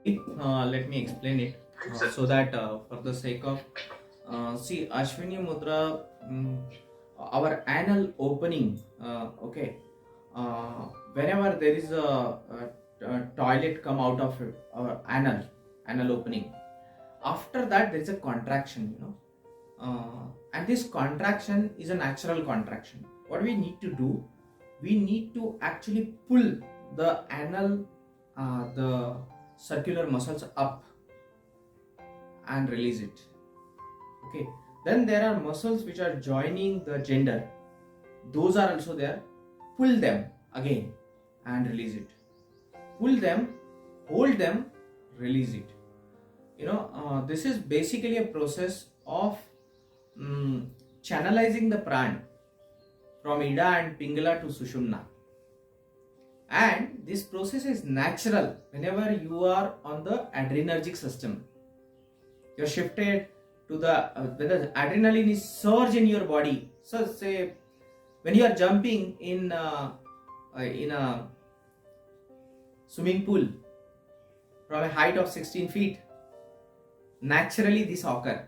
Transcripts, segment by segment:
Let me explain it so that for the sake of see Ashwini Mudra, our anal opening. Okay, whenever there is a toilet come out of our anal opening, after that there is a contraction, and this contraction is a natural contraction. What we need to do, we need to actually pull the anal, the circular muscles up and release it. Okay, then there are muscles which are joining the gender, those are also there. Pull them again and release it. Pull them, hold them, release it. This is basically a process of channelizing the pran from Ida and Pingala to Sushumna. And this process is natural whenever you are on the adrenergic system. You're shifted to when the adrenaline is surge in your body. So say when you are jumping in a swimming pool from a height of 16 feet, naturally this occur.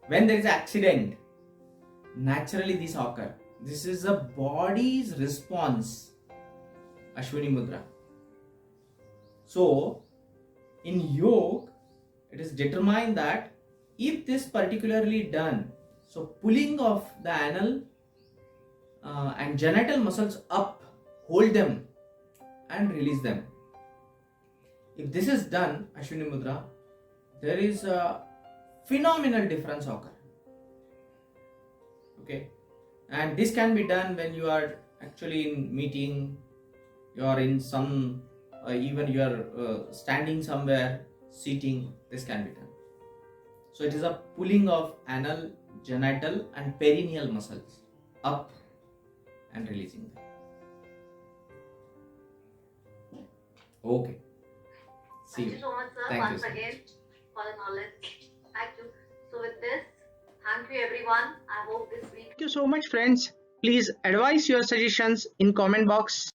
When there is accident, naturally this occur. This is the body's response, Ashwini Mudra. So in yoga, it is determined that if this particularly done, so pulling of the anal and genital muscles up, hold them and release them. If this is done, Ashwini Mudra, there is a phenomenal difference occur. Okay, and this can be done when you are actually in meeting, you are in some, even you are standing somewhere, sitting, this can be done. So it is a pulling of anal, genital and perineal muscles up and releasing them. Okay. See Thank you so much, sir, Thank once you, again for the knowledge. Thank you. So with this, thank you everyone. I hope this week. Thank you so much, friends. Please advise your suggestions in comment box.